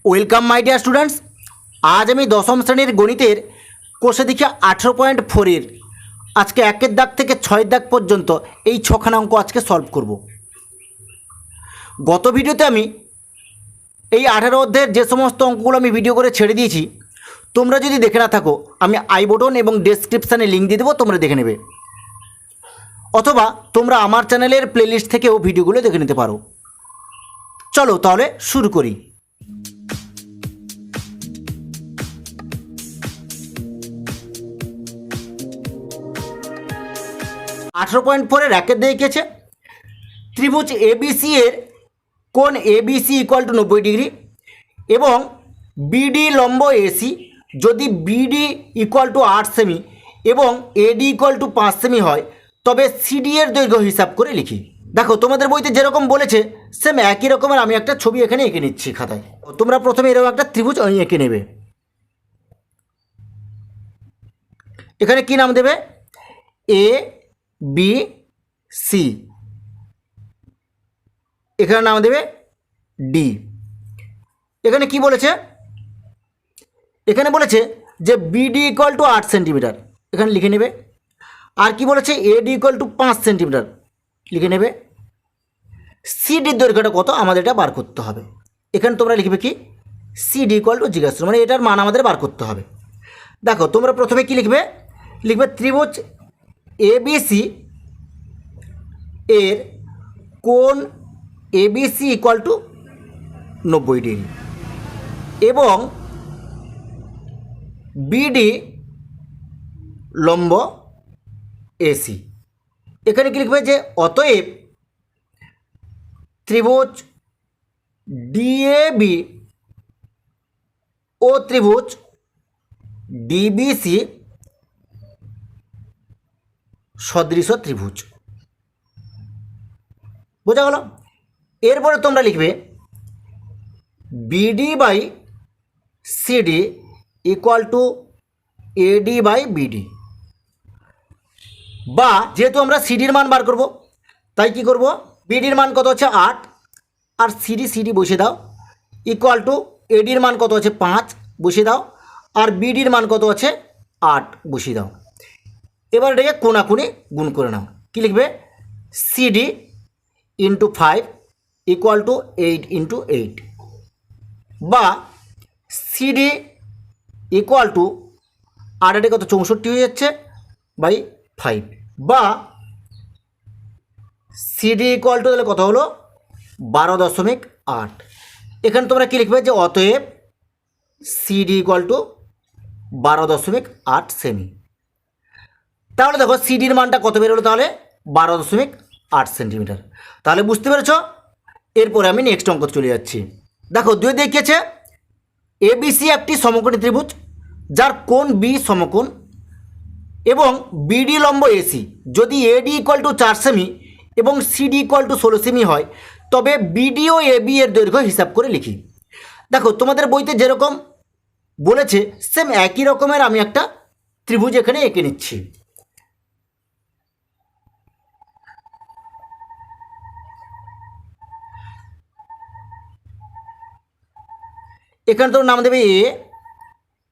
Welcome my dear students. আজ আমি দশম শ্রেণীর গণিতের কোষে দীক্ষা 18.4 আজকে 1 দাগ থেকে 6 দাগ পর্যন্ত এই ছখানা অঙ্ক আজকে সলভ করব। গত ভিডিওতে আমি এই 18 অধ্যায়ের যে সমস্ত অঙ্কগুলো আমি ভিডিও করে ছেড়ে দিয়েছি, তোমরা যদি দেখে না থাকো আমি আই বটন এবং ডেসক্রিপশানে লিঙ্ক দিয়ে দেবো, তোমরা দেখে নেবে। অথবা তোমরা আমার চ্যানেলের প্লেলিস্ট থেকেও ভিডিওগুলো দেখে নিতে পারো। চলো তাহলে শুরু করি। আঠেরো পয়েন্ট ফোরের একের দেখিয়েছে ত্রিভুজ এবিসি এর কোণ এবিসি ইকুয়াল টু 90 ডিগ্রি এবং বিডি লম্ব এসি যদি বিডি ইকুয়াল টু 8 সেমি এবং এডি ইকুয়াল টু 5 সেমি হয় তবে সিডি এর দৈর্ঘ্য হিসাব করে লিখি। দেখো তোমাদের বইতে যেরকম বলেছে সেম একই রকমের আমি একটা ছবি এখানে এঁকে নিচ্ছি খাতায়। তোমরা প্রথমে এরকম একটা ত্রিভুজ এঁকে নেবে। এখানে কি নাম দেবে? A B C. এখানে নাম দেবে ডি। এখানে কি বলেছে? এখানে বলেছে যে বিডি ইকুয়াল টু 8 সেন্টিমিটার, এখানে লিখে নেবে। আর কি বলেছে? এডি ইকুয়াল টু 5 সেন্টিমিটার লিখে নেবে। সিডির দৈর্ঘ্যটা কত আমাদের এটা বার করতে হবে। এখানে তোমরা লিখবে কি? সিডি ইকুয়াল টু জিজ্ঞাসা, মানে এটার মান আমাদের বার করতে হবে। দেখো তোমরা প্রথমে কি লিখবে? লিখবে ত্রিভুজ এবিসি এর কোণ এবিসি ইকুয়াল টু 90 ডিগ্রি এবং বিডি লম্ব এসি। এখানে কি লিখবে? যে অতএব ত্রিভুজ ডিএবি ও ত্রিভুজ ডিবিসি সদৃশ ত্রিভুজ। বোঝা গেল? এরপরে তোমরা লিখবে BD by CD equal to AD by BD, বা যেহেতু আমরা সিডির মান বার করব তাই কি করব? বিডির মান কত হচ্ছে 8 আর সিডি বসিয়ে দাও, ইকুয়াল টু এডির মান কত আছে 5 বসিয়ে দাও, আর বিডির মান কত আছে 8 বসিয়ে দাও। এবার এটাকে কোনাকুনি গুণ করে নাও। কি লিখবে? CD into 5 equal to 8 into 8, বা সিডি ইকুয়াল টু 8 কত 64 হয়ে যাচ্ছে বাই 5, বা সিডি ইকুয়াল টু তাহলে কত হলো 12.8। এখানে তোমরা কি লিখবে? যে অতএব সিডি ইকুয়াল টু 12.8 সেমি। তাহলে দেখো সিডির মানটা কত বেরোলো? তাহলে 12.8 সেন্টিমিটার। তাহলে বুঝতে পেরেছ? এরপরে আমি নেক্সট অঙ্ক চলে যাচ্ছি। দেখো দুই দেখিয়েছে এবিসি একটি সমকোণী ত্রিভুজ যার কোণ বি সমকোণ এবং বিডি লম্ব এসি যদি এডি ইকুয়াল টু 4 সেমি এবং সিডি ইকুয়াল টু 16 সেমি হয় তবে বিডি ও এবি এর দৈর্ঘ্য হিসাব করে লিখি। দেখো তোমাদের বইতে যেরকম বলেছে সেম একই রকমের আমি একটা ত্রিভুজ এখানে এঁকে নিচ্ছি। এখানে তোর নাম দেবে এ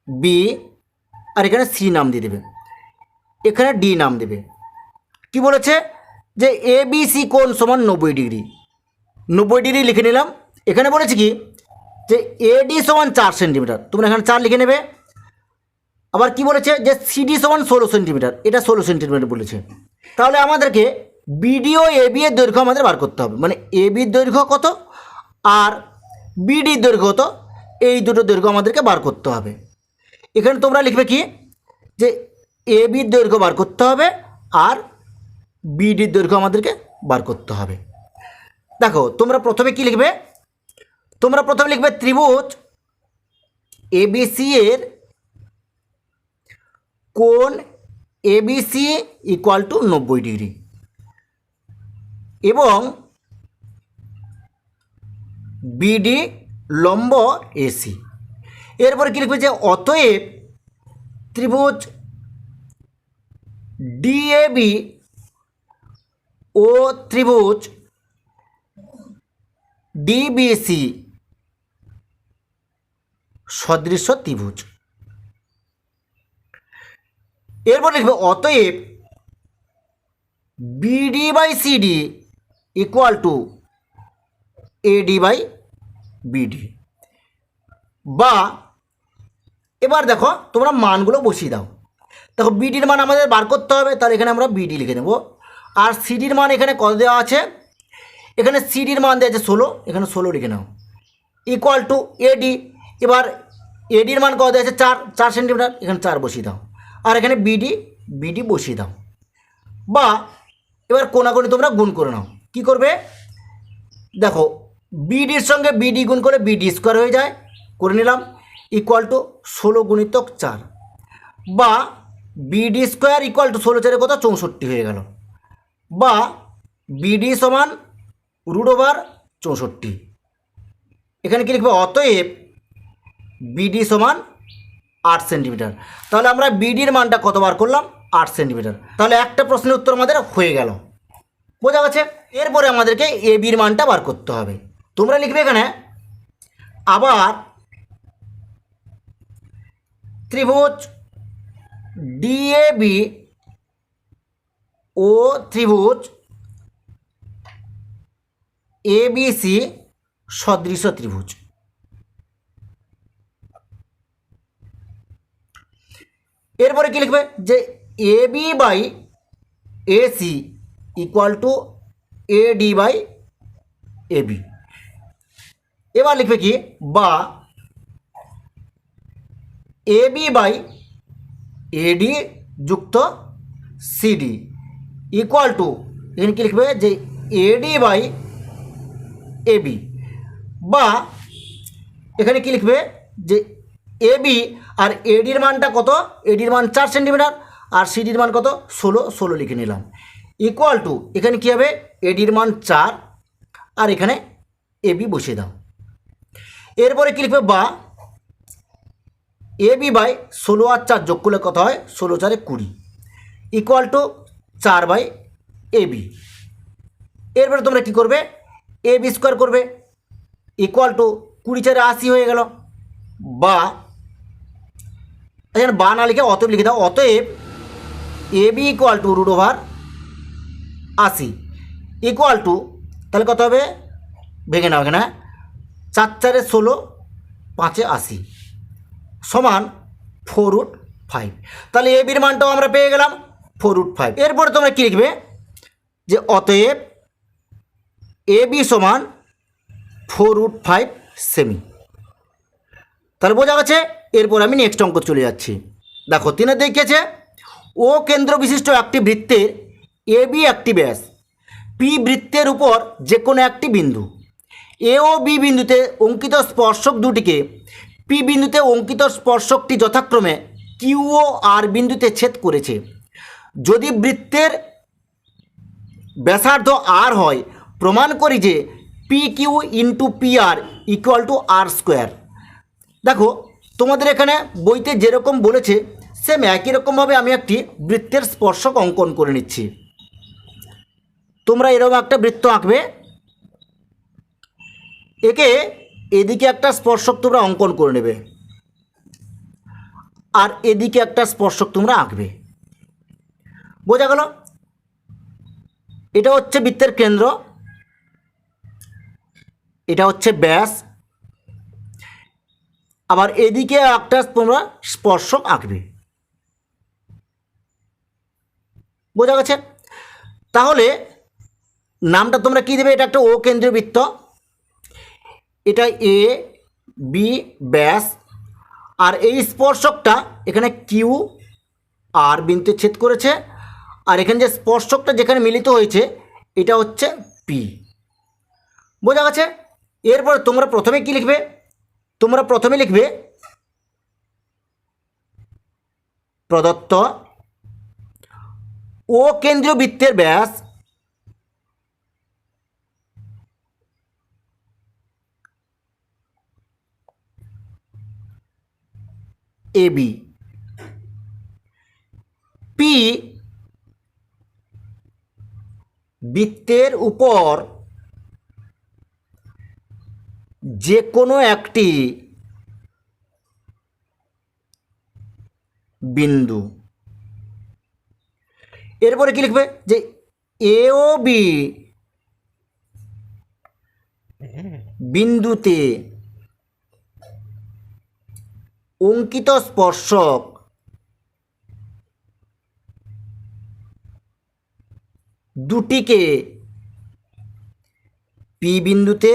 বি আর এখানে সি নাম দিয়ে দেবে, এখানে ডি নাম দেবে। কি বলেছে? যে এ বি সি কোণ সমান 90 ডিগ্রি। 90 ডিগ্রি লিখে নিলাম। এখানে বলেছে কি? যে এডি সমান 4 সেন্টিমিটার, তোমরা এখানে 4 লিখে নেবে। আবার কি বলেছে? যে সিডি সমান 16 সেন্টিমিটার, এটা 16 সেন্টিমিটার বলেছে। তাহলে আমাদেরকে বিডি ও এবি এর দৈর্ঘ্য আমাদের বার করতে হবে, মানে এবির দৈর্ঘ্য কত আর বিডির দৈর্ঘ্য কত, এই দুটো দৈর্ঘ্য আমাদেরকে বার করতে হবে। এখানে তোমরা লিখবে কি? যে এবির দৈর্ঘ্য বার করতে হবে আর বিডির দৈর্ঘ্য আমাদেরকে বার করতে হবে। দেখো তোমরা প্রথমে কি লিখবে? তোমরা প্রথমে লিখবে ত্রিভুজ এবিসি এর কোণ এবিসি ইকুয়াল টু 90 ডিগ্রি এবং বিডি লম্ব এসি। এরপরে কি লিখবে? যে অতএব ত্রিভুজ ডিএবি ও ত্রিভুজ ডিবিসি সদৃশ্য ত্রিভুজ। এরপর লিখবে অতএব BD by CD equal to AD by BD. বা এবার দেখো তোমরা মানগুলো বসিয়ে দাও। দেখো বিডির মান আমাদের বার করতে হবে, তাহলে এখানে আমরা বিডি লিখে নেব। আর সিডির মান এখানে কত দেওয়া আছে, এখানে সিডির মান দেওয়া আছে 16, এখানে 16 লিখে নাও ইকুয়াল টু এডি। এবার এডির মান কত দেওয়া আছে 4 সেন্টিমিটার, এখানে 4 বসিয়ে দাও। আর এখানে বিডি বসিয়ে দাও। বা এবার কোনাকুনি তোমরা গুণ করে নাও। কি করবে দেখো, বিডির সঙ্গে বিডি গুণ করে বিডি স্কোয়ার হয়ে যায়, করে নিলাম ইকুয়াল টু 16 গুণিতক 4। বা বিডি স্কোয়ার ইকুয়াল টু 16 4 কত 64 হয়ে গেল। বা বিডি সমান √64। এখানে কি লিখবে অতএব বিডি সমান 8 সেন্টিমিটার। তাহলে আমরা বিডির মানটা কত বার করলাম 8 সেন্টিমিটার। তাহলে একটা প্রশ্নের উত্তর আমাদের হয়ে গেল, বোঝা গেছে। এরপরে আমাদেরকে এ বির মানটা বার করতে হবে। তোমরা লিখবে এখানে আবার ত্রিভুজ ডিএবি ও ত্রিভুজ এবিসি সদৃশ ত্রিভুজ। এরপরে কি লিখবে যে AB by AC equal to AD by AB. এবার লিখবে কি বা এবি বাই এডি যুক্ত সিডি ইকুয়াল টু, এখানে কি লিখবে যে এডি বাই এবি। বা এখানে কি লিখবে যে এবি আর এডির মানটা কত, এডির মান 4 সেন্টিমিটার আর সিডির মান কত 16 লিখে নিলাম ইকুয়াল টু, এখানে কী হবে এডির মান 4 আর এখানে এবি বসিয়ে দাও। এরপরে কী লিখবে বা এবি বাই 16 আর 4 যোগ করলে কত হয় 16 4 20 ইকুয়াল টু 4 বাই এবি। এরপরে তোমরা কী করবে এবি স্কোয়ার করবে ইকুয়াল টু 20 4 80 হয়ে গেল। বা এখানে বা না লিখে অতএব লিখে দাও, অতএব AB equal to √80 equal to, তাহলে কত হবে ভেঙে নাও এখানে 4 4 16 5 80 সমান 4√5। তাহলে এবির মানটাও আমরা পেয়ে গেলাম 4√5। এরপরে তোমরা কী লিখবে যে অতএব এবি সমান 4√5 সেমি। তাহলে বোঝা গেছে। এরপর আমি নেক্সট অঙ্ক চলে যাচ্ছি। দেখো 3 দেখিয়েছে ও কেন্দ্র বিশিষ্ট একটি বৃত্তের এবি একটি ব্যাস, পি বৃত্তের উপর যে কোনো একটি বিন্দু, এ ও বি বিন্দুতে অঙ্কিত স্পর্শক দুটিকে পি বিন্দুতে অঙ্কিত স্পর্শকটি যথাক্রমে কিউ ও আর বিন্দুতে ছেদ করেছে। যদি বৃত্তের ব্যাসার্ধ আর হয়, প্রমাণ করি যে P Q into P R equal to R square. দেখো তোমাদের এখানে বইতে যেরকম বলেছে সেম একই রকমভাবে আমি একটি বৃত্তের স্পর্শক অঙ্কন করে নিচ্ছি। তোমরা এরকম একটা বৃত্ত আঁকবে, একে এদিকে একটা স্পর্শক তোমরা অঙ্কন করে নেবে আর এদিকে একটা স্পর্শক তোমরা আঁকবে, বোঝা গেল। এটা হচ্ছে বৃত্তের কেন্দ্র, এটা হচ্ছে ব্যাস, আবার এদিকে একটা তোমরা স্পর্শক আঁকবে, বোঝা গেছে। তাহলে নামটা তোমরা কী দেবে, এটা একটা ও কেন্দ্রীয় বৃত্ত, এটা এ বি ব্যাস, আর এই স্পর্শকটা এখানে কিউ আর বিন্দুতে ছেদ করেছে, আর এখানে যে স্পর্শকটা যেখানে মিলিত হয়েছে এটা হচ্ছে পি, বোঝা গেছে। এরপরে তোমরা প্রথমে কি লিখবে, তোমরা প্রথমে লিখবে প্রদত্ত ও কেন্দ্রীয় বৃত্তের ব্যাস এবি, পি বৃত্তের উপর যে কোনো একটি বিন্দু। এরপরে কি লিখবে যে এ ও বি বিন্দুতে অঙ্কিত স্পর্শক দুটিকে পি বিন্দুতে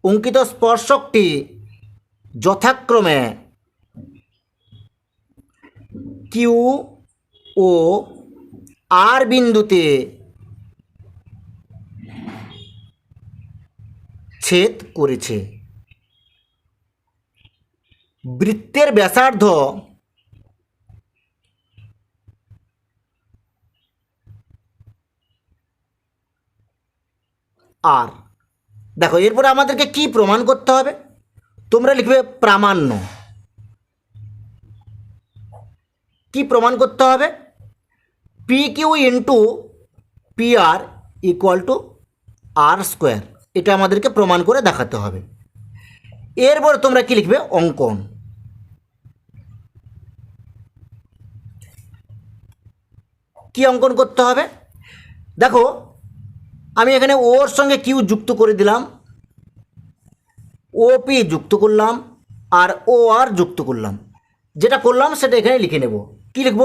অঙ্কিত স্পর্শকটি যথাক্রমে কিউ ও আর বিন্দুতে ছেদ করেছে। বৃত্তের ব্যাসার্ধ আর। দেখো এরপরে আমাদেরকে কি প্রমাণ করতে হবে, তোমরা লিখবে প্রামাণ্য। কি প্রমাণ করতে হবে, P Q into P R equal to R square, এটা আমাদেরকে প্রমাণ করে দেখাতে হবে। এরপর তোমরা কি লিখবে, অঙ্কন। কি অঙ্কন করতে হবে, দেখো আমি এখানে ওর সঙ্গে কিউ যুক্ত করে দিলাম, ও পি যুক্ত করলাম, আর ও আর যুক্ত করলাম। যেটা করলাম সেটা এখানে লিখে নেব। কি লিখব,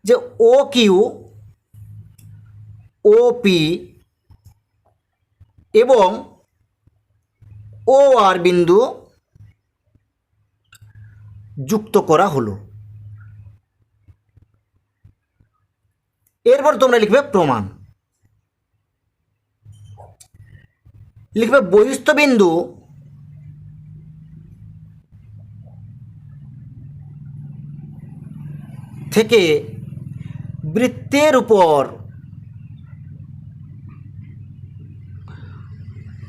যে ও কিউ ও পি এবং ও আর বিন্দু যুক্ত করা হলো। এরপর তোমরা লিখবে প্রমাণ। লিখবে বহিস্থ বিন্দু থেকে বৃত্তের উপর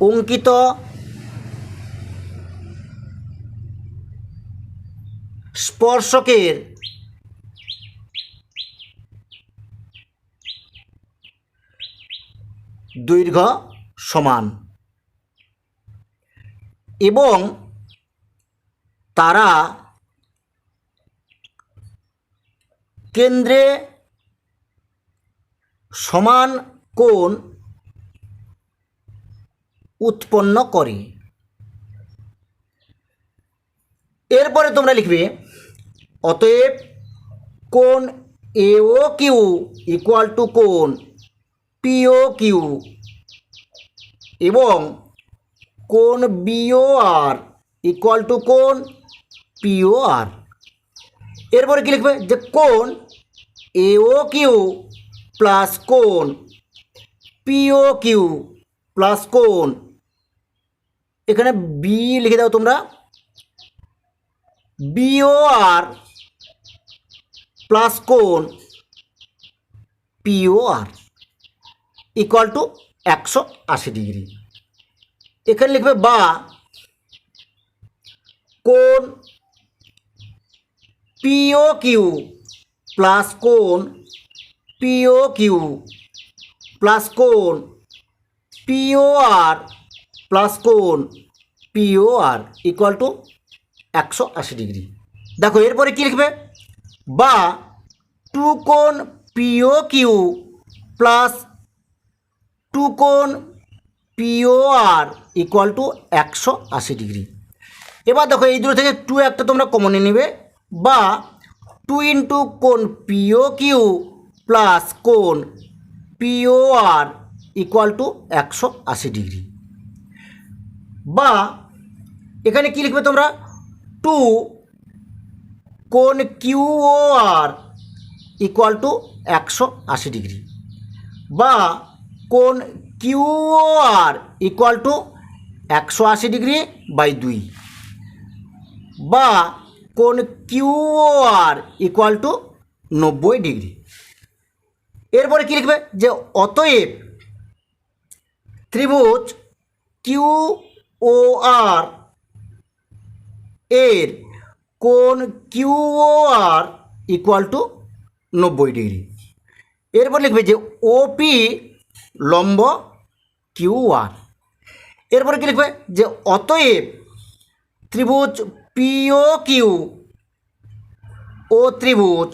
অঙ্কিত স্পর্শকের দৈর্ঘ্য সমান এবং তারা কেন্দ্রে সমান কোণ উৎপন্ন করে। এরপরে তোমরা লিখবে অতএব কোণ A O Q equal to কোণ পি ও কিউ এবং কোণ B O R equal to কোণ পি ও আর। এরপরে কি লিখবে, যে কোণ এ ও কিউ প্লাস কোণ পি ও কিউ প্লাস কোণ, এখানে বি লিখে দাও তোমরা, বি ও আর প্লাস কোণ P O R equal to 180 degree. এখানে লিখবে বা কোণ পি ও কিউ প্লাস কোণ পি ও কিউ প্লাস কোণ পি ও আর প্লাস কোণ P O R equal to 180 degree. দেখো এরপরে কি লিখবে, বা টু কোণ P O Q plus two কোণ P O R equal to 180 degree. এবার দেখো এই দুটো থেকে টু একটা তোমরা কমনে নেবে, বা টু ইন্টু কোণ পি ও কিউ প্লাস কোণ P O R equal to 180 degree. বা এখানে কি লিখবে তোমরা, টু কোণ Q O R equal to 180 degree, বা কোণ Q O R equal to 180 degree by 2, বা কোণ Q O R equal to 90 degree. এরপরে কি লিখবে, যে অতএব ত্রিভুজ কিউ ও আর এর কোণ Q O R equal to 90 degree. এরপর লিখবে যে ওপি লম্ব কিউ আর। এরপরে কী লিখবে যে অতএব ত্রিভুজ পিও কিউ ও ত্রিভুজ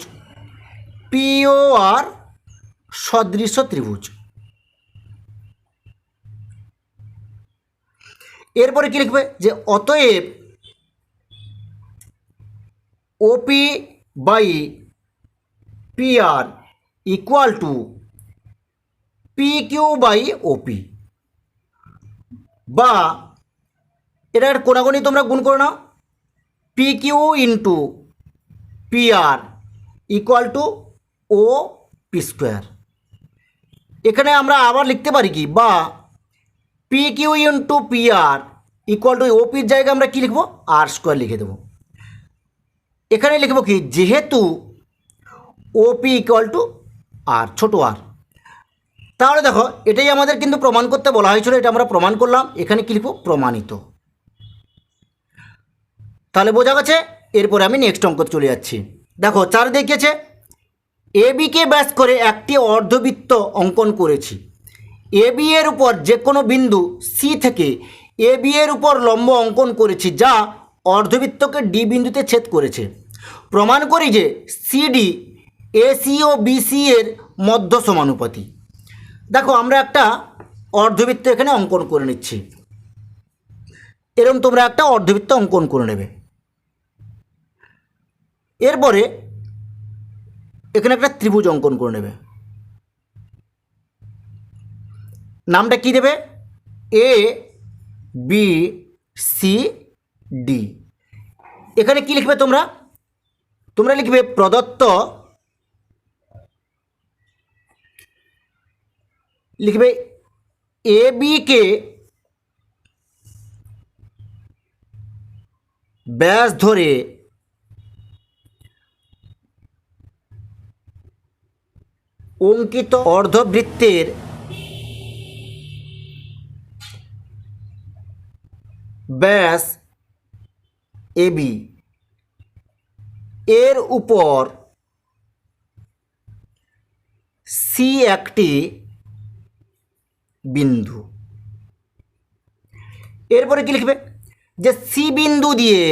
পিও আর সদৃশ ত্রিভুজ। এরপরে কী লিখবে যে অতএব OP by P R equal to P Q by OP, বা এটার কোনাগুনি তোমরা গুণ করে নাও, P Q into P R equal to O P square. এখানে আমরা আবার লিখতে পারি কি, বা P Q into P R equal to ওপির জায়গায় আমরা কী লিখব, আর স্কোয়ার লিখে দেবো। এখানে লিখব কি, যেহেতু ওপি ইকুয়াল টু আর, ছোটো আর। তাহলে দেখো এটাই আমাদের কিন্তু প্রমাণ করতে বলা হয়েছিল, এটা আমরা প্রমাণ করলাম। এখানে কী লিখব, প্রমাণিত। তাহলে বোঝা গেছে। এরপরে আমি নেক্সট অঙ্ক চলে যাচ্ছি। দেখো 4 দেখিয়েছে, এ বিকে ব্যাস করে একটি অর্ধবৃত্ত অঙ্কন করেছি। এ বি এর উপর যে কোনো বিন্দু সি থেকে এ বি এর উপর লম্ব অঙ্কন করেছি, যা অর্ধবৃত্তকে ডি বিন্দুতে ছেদ করেছে। প্রমাণ করি যে সিডি এসি ও বিসি এর মধ্য সমানুপাতি। দেখো আমরা একটা অর্ধবৃত্ত এখানে অঙ্কন করে নিচ্ছি, এরকম তোমরা একটা অর্ধবৃত্ত অঙ্কন করে নেবে। এরপরে এখানে একটা ত্রিভুজ অঙ্কন করে নেবে। নামটা কি দেবে, এ বি সি ডি। এখানে কি লিখবে তোমরা, তোমরা লিখবে প্রদত্ত, লিখবে এ বিকে ব্যাস ধরে অঙ্কিত অর্ধবৃত্তের ব্যাস এবি এর উপর সি একটি বিন্দু। এরপরে কি লিখবে, যে সি বিন্দু দিয়ে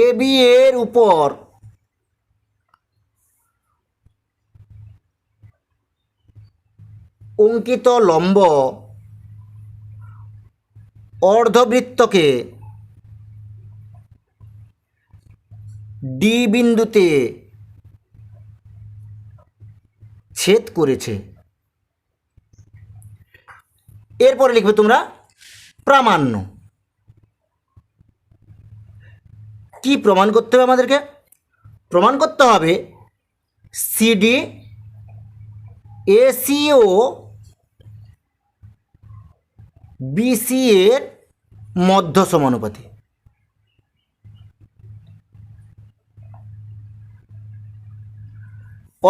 এ বি এর উপর অঙ্কিত লম্ব অর্ধবৃত্তকে ডি বিন্দুতে ছেদ করেছে। এরপরে লিখবে তোমরা প্রামাণ্য। কি প্রমাণ করতে হবে আমাদেরকে, প্রমাণ করতে হবে সিডি এসি ও বিসি এর মধ্য সমানুপাতি।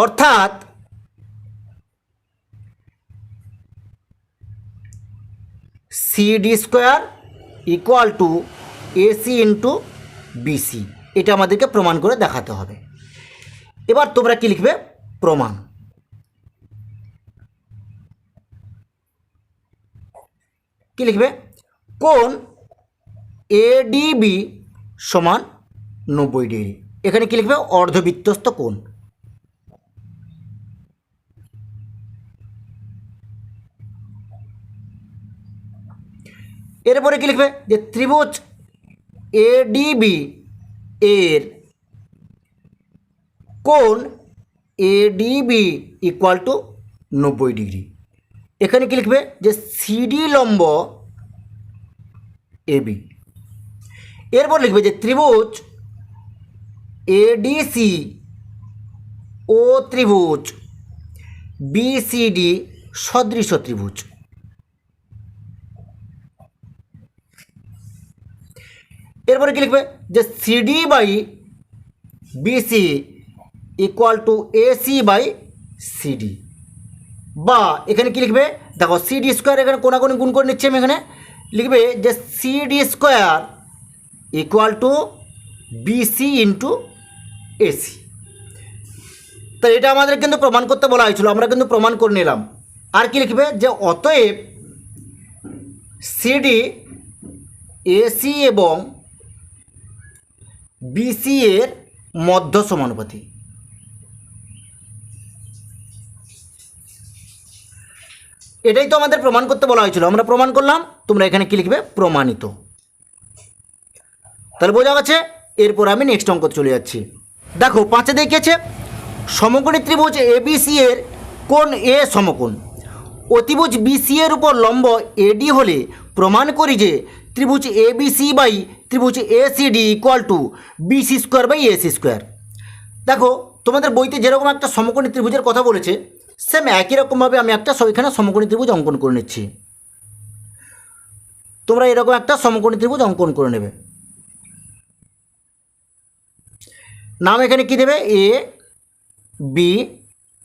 অর্থাৎ CD square equal to AC into BC, এটা আমাদেরকে প্রমাণ করে দেখাতে হবে। এবার তোমরা কি লিখবে, প্রমাণ। কি লিখবে, কোণ এডিবি সমান 90 ডিগ্রি। এখানে কি লিখবে, অর্ধবৃত্তস্থ কোণ। এরপরে কি লিখবে, যে ত্রিভুজ এডিবি এর কোণ এডিবি ইকুয়াল টু 90 ডিগ্রি। এখানে কি লিখবে, যে সিডি লম্ব এবি। এরপর লিখবে যে ত্রিভুজ এডিসি ও ত্রিভুজ বিসিডি সদৃশ ত্রিভুজ। এরপরে কি লিখবে, যে CD by BC equal to AC by CD, বা এখানে কি লিখবে, দেখো সিডি স্কোয়ার এখানে কোনাকুনি গুণ করে নিচ্ছি আমি। এখানে লিখবে যে CD square equal to BC into AC. তো এটা আমাদের কিন্তু প্রমাণ করতে বলা হয়েছিল, আমরা কিন্তু প্রমাণ করে নিলাম। আর কি লিখবে যে অতএব সিডি এসি এবং বিসি এর মধ্য সমানুপাতি। এটাই তো আমাদের প্রমাণ করতে বলা হয়েছিল, আমরা প্রমাণ করলাম। তোমরা এখানে কি লিখবে? প্রমাণিত। তাহলে বোঝা গেছে। এরপর আমি নেক্সট অঙ্ক চলে যাচ্ছি। দেখো 5 দেখিয়েছে সমকোণী ত্রিভুজ এবিসি এর কোণ এ সমকোণ, অতিভুজ বিসি এর উপর লম্ব এডি হলে প্রমাণ করি যে ত্রিভুজ এবিসি বাই ত্রিভুজ ACD equal to BC square by AC square. দেখো তোমাদের বইতে যেরকম একটা সমকোণী ত্রিভুজের কথা বলেছে, সেম একই রকমভাবে আমি একটা এখানে সমকোণী ত্রিভুজ অঙ্কন করে নিচ্ছি। তোমরা এরকম একটা সমকোণী ত্রিভুজ অঙ্কন করে নেবে। নাম এখানে কি দেবে? A B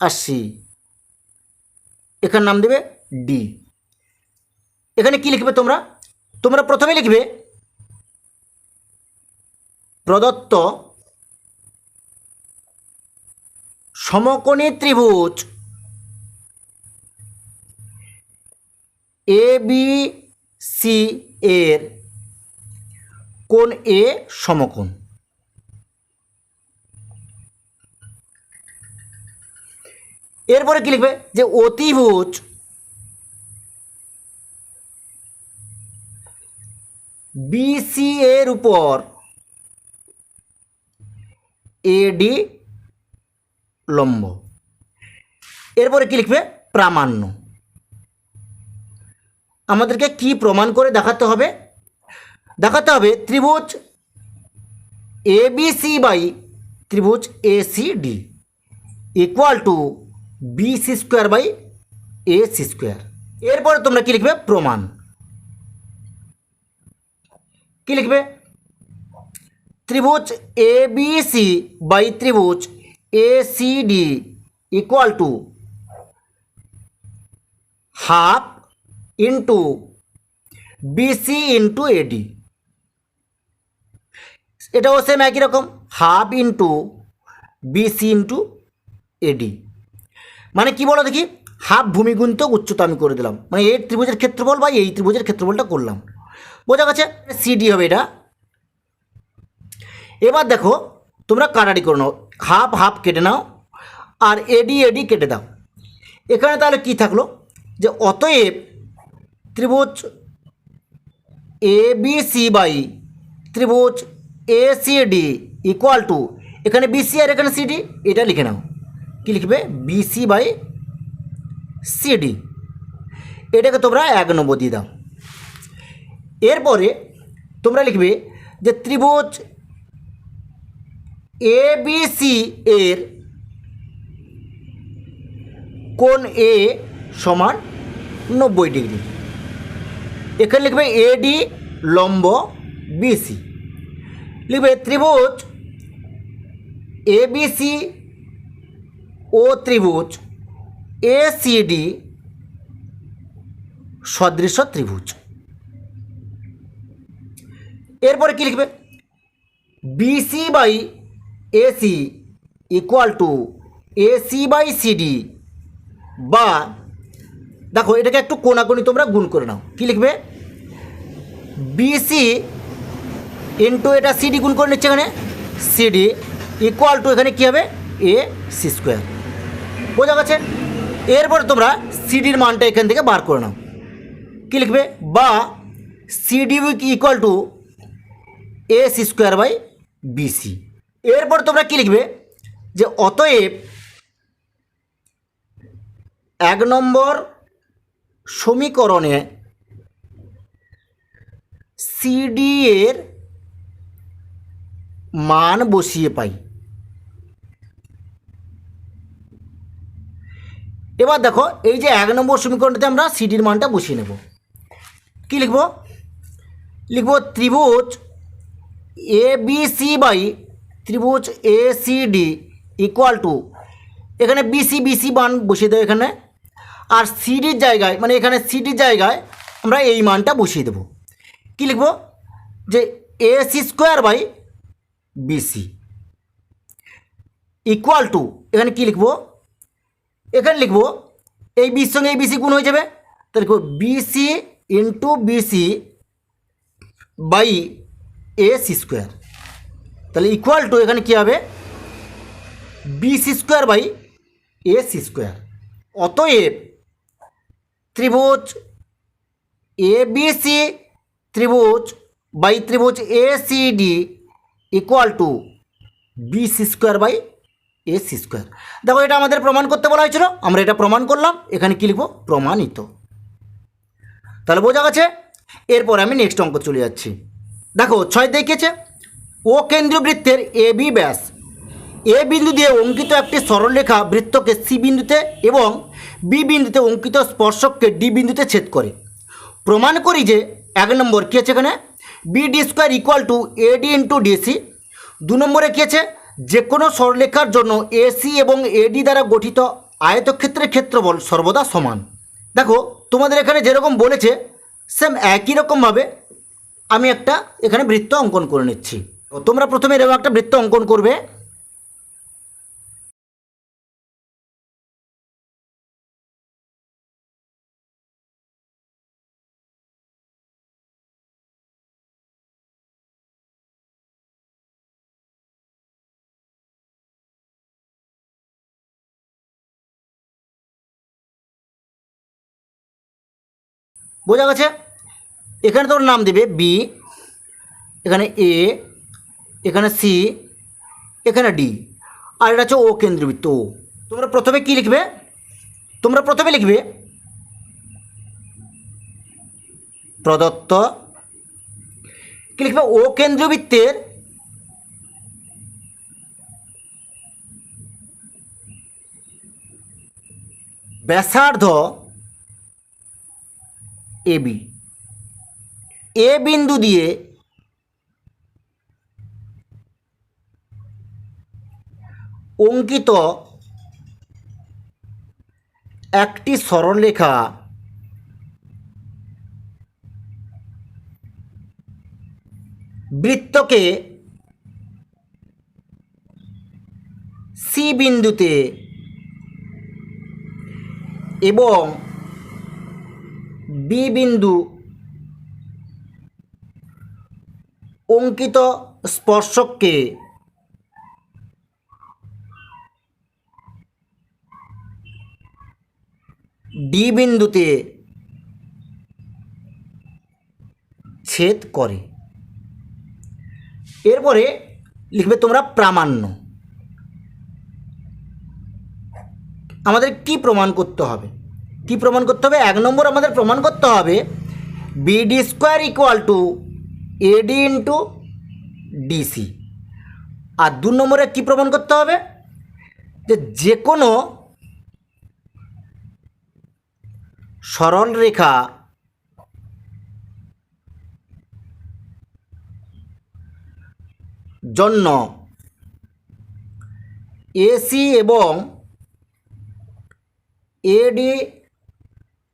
R C. এখানে নাম দেবে ডি। এখানে কি লিখবে তোমরা? তোমরা প্রথমে লিখবে প্রদত্ত সমকোণী ত্রিভুজ এ বি সি এর কোণ এ সমকোণ। এরপরে কি লিখবে? যে অতিভুজ বিসি এর উপর এডি লম্ব। এরপরে কি লিখবে? প্রামাণ্য। আমাদেরকে কি প্রমাণ করে দেখাতে হবে? দেখাতে হবে ত্রিভুজ এবিসি বাই ত্রিভুজ ACD equal to BC square by AC square. এরপরে তোমরা কি লিখবে? প্রমাণ। কি লিখবে? ত্রিভুজ এবিসি বাই ত্রিভুজ ACD equal to half into BC into AD. এটাও সেম একই রকম, half into BC into AD. মানে কি বলো দেখি? হাফ ভূমিগুণিতক উচ্চতা আমি করে দিলাম, মানে এই ত্রিভুজের ক্ষেত্রফল বা এই ত্রিভুজের ক্ষেত্রফলটা করলাম। বোঝা গেছে? সিডি হবে এটা। এবার দেখো তোমরা কাটারি করে নাও, হাফ হাফ কেটে নাও আর এডি এডি কেটে দাও। এখানে তাহলে কি থাকলো? যে অতএব ত্রিভুজ এ বি সি বাই ত্রিভুজ A C D equal to, এখানে বিসি আর এখানে সিডি, এটা লিখে নাও। কি লিখবে? BC by CD. এটাকে তোমরা 1 নম্বর দিয়ে দাও। এরপরে তোমরা লিখবে যে ত্রিভুজ এ বি সি এর কোণ এ সমান 90 ডিগ্রি। এখানে লিখবে এডি লম্ব বিসি। লিখবে ত্রিভুজ এবিসি ও ত্রিভুজ এসিডি সদৃশ্য ত্রিভুজ। এরপরে কি লিখবে? BC by AC equal to AC by CD, বা দেখো এটাকে একটু কোণাকোণি তোমরা গুণ করে নাও। কি লিখবে? বিসি ইন্টু এটা সিডি গুণ করে নিচ্ছে এখানে সিডি ইকুয়াল টু এখানে কী হবে? A C square. বোঝা গেছে? এরপর তোমরা সিডির মানটা এখান থেকে বার করে নাও। কী লিখবে? বা CD equal to A C square by BC. এরপর তোমরা কী লিখবে? যে অতএব 1 নম্বর সমীকরণে সিডি এর মান বসিয়ে পাই। এবার দেখো এই যে 1 নম্বর সমীকরণটাতে আমরা সিডির মানটা বসিয়ে নেব। কি লিখব? লিখব ত্রিভুজ এ বি সি বাই ত্রিভুজ A C D equal to, এখানে বিসি বিসি মান বসিয়ে দেবো এখানে, আর সিডির জায়গায় মানে এখানে সিডির জায়গায় আমরা এই মানটা বসিয়ে দেব। কি লিখব? যে A C square by BC equal to এখানে কি লিখব, এখানে লিখব এই বির সঙ্গে এই বিসি গুণ হয়ে যাবে, তাহলে লিখব BC into BC by AC square. তাহলে ইকুয়াল টু এখানে কী হবে, BC square by AC square. অতএব ত্রিভুজ এ বিসি ত্রিভুজ বাই ত্রিভুজ A C D equal to BC square by AC square. দেখো এটা আমাদের প্রমাণ করতে বলা হয়েছিল, আমরা এটা প্রমাণ করলাম, এখানে কী লিখব, প্রমাণিত। তাহলে বোঝা গেছে। এরপর আমি নেক্সট অঙ্ক চলে যাচ্ছি। দেখো 6 দেখিয়েছে, ও কেন্দ্রীয় বৃত্তের এ বি ব্যাস এ বিন্দু দিয়ে অঙ্কিত একটি সরলরেখা বৃত্তকে সি বিন্দুতে এবং বি বিন্দুতে অঙ্কিত স্পর্শককে ডি বিন্দুতে ছেদ করে। প্রমাণ করি যে 1 নম্বর কী আছে এখানে, B D square equal to AD into DC. 2 নম্বরে কী আছে, যে কোনো সরলরেখার জন্য এসি এবং এডি দ্বারা গঠিত আয়তক্ষেত্রের ক্ষেত্রফল সর্বদা সমান। দেখো তোমাদের এখানে যেরকম বলেছে সেম একই রকমভাবে আমি একটা এখানে বৃত্ত অঙ্কন করে নিচ্ছি। তোমরা প্রথমে এরকম একটা বৃত্ত অঙ্কন করবে। বোঝা গেছে। এখানে তোর নাম দেবে বি, এখানে এ, এখানে সি, এখানে ডি, আর এটা হচ্ছে ও কেন্দ্রবৃত্ত ও। তোমরা প্রথমে কি লিখবে, তোমরা প্রথমে লিখবে প্রদত্ত, কি লিখবে, ও কেন্দ্রবৃত্তের ব্যাসার্ধ এবি এ বিন্দু দিয়ে অঙ্কিত একটি সরলরেখা বৃত্তকে সি বিন্দুতে এবং বি বিন্দু অঙ্কিত স্পর্শককে ডি বিন্দুতে ছেদ করে। এরপরে লিখবে তোমরা প্রামাণ্য। আমাদের কি প্রমাণ করতে হবে, কি প্রমাণ করতে হবে, 1 নম্বর আমাদের প্রমাণ করতে হবে BD square equal to AD into DC. আর 2 নম্বরে কি প্রমাণ করতে হবে, যে কোনো সরল রেখা জন্য এসি এবং এডি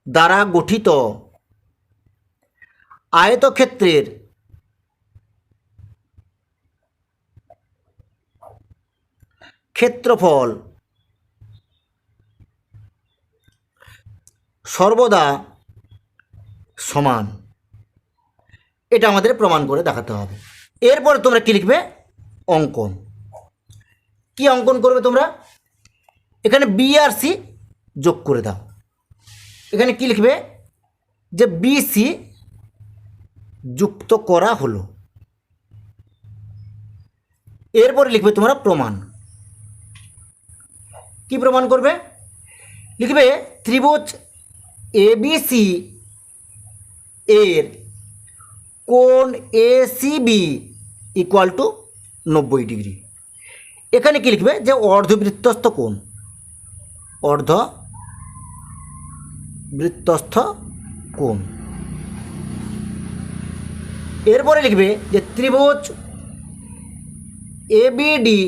দ্বারা গঠিত আয়তক্ষেত্রের ক্ষেত্রফল সর্বদা সমান। এটা আমাদের প্রমাণ করে দেখাতে হবে। এরপর তোমরা কি লিখবে, অঙ্কন। কি অঙ্কন করবে তোমরা, এখানে বি আর সি যোগ করে দাও। এখানে কি লিখবে, যে বিসি যুক্ত করা হলো। এরপরে লিখবে তোমরা প্রমাণ। কি প্রমাণ করবে, লিখবে ত্রিভুজ এবিসি এর কোণ এসিবি ইকুয়াল টু 90 ডিগ্রি। এখানে কি লিখবে, যে অর্ধবৃত্তস্থ কোণ, অর্ধবৃত্তস্থ কোণ। এরপরে লিখবে যে ত্রিভুজ এবিডি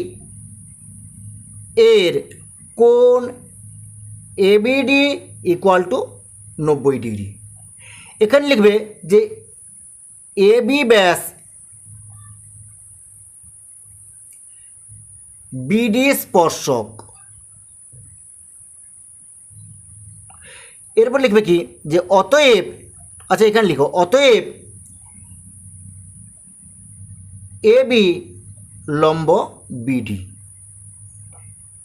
এর কোণ এবিডি ইকুয়াল টু 90 ডিগ্রি। এখানে লিখবে যে এবি ব্যাস বিডি স্পর্শক। এরপর লিখবে কি যে অতএব, আচ্ছা এখানে লিখো অতএব এ বি লম্ব বিডি,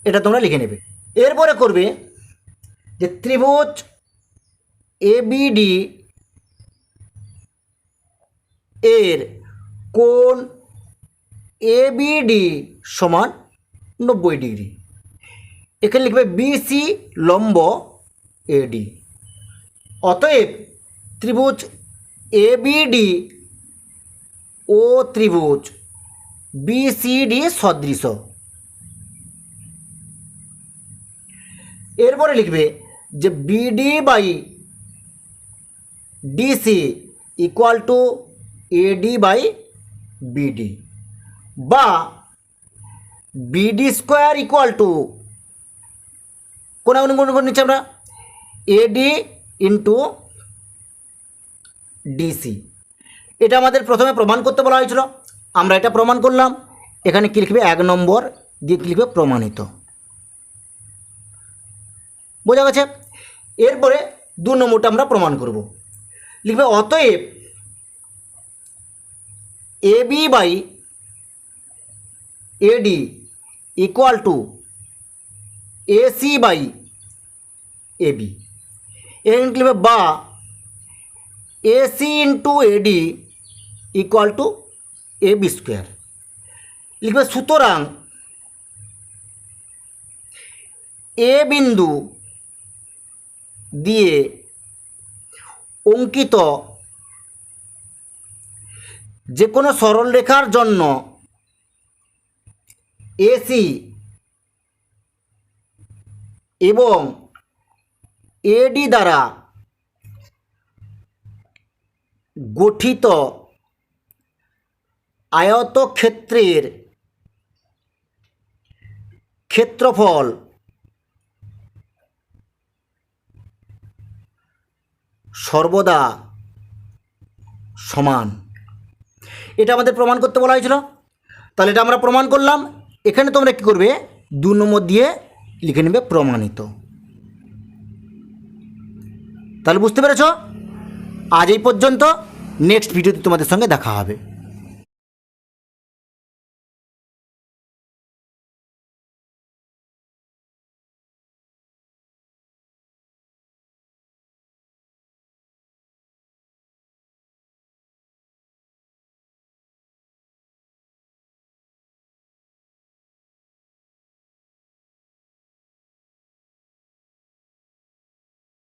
এটা তোমরা লিখে নেবে। এরপরে করবে যে ত্রিভুজ এবিডি এর কোণ এবিডি সমান 90 ডিগ্রি। এখানে লিখবে বিসি লম্ব এডি। অতএব ত্রিভুজ এবিডি ও ত্রিভুজ বিসিডি সদৃশ। এরপরে লিখবে যে BD by DC equal to AD by BD, বা বিডি স্কোয়ার ইকুয়াল টু কোন নিচ্ছে আমরা এডি ইন্টু ডিসি। এটা আমাদের প্রথমে প্রমাণ করতে বলা হয়েছিল, আমরা এটা প্রমাণ করলাম। এখানে কী লিখবে 1 নম্বর দিয়ে কী লিখবে প্রমাণিত। বোঝা গেছে? এরপরে 2 নম্বরটা আমরা প্রমাণ করব। লিখবে অতএব A B by AD equal to AC by AB. এখানে লিখবে বা AC into AD equal to AB square. লিখবে সুতরাং এ বিন্দু দিয়ে অঙ্কিত যে কোনো সরলরেখার জন্য এসি এবং এডি দ্বারা গঠিত আয়তক্ষেত্রের ক্ষেত্রফল সর্বদা সমান। এটা আমাদের প্রমাণ করতে বলা হয়েছিল, তাহলে এটা আমরা প্রমাণ করলাম। এখানে তোমরা কী করবে 2 নম্বর দিয়ে লিখে নেবে প্রমাণিত। তাহলে বুঝতে পেরেছ? আজ এই পর্যন্ত, নেক্সট ভিডিওতে তোমাদের সঙ্গে দেখা হবে।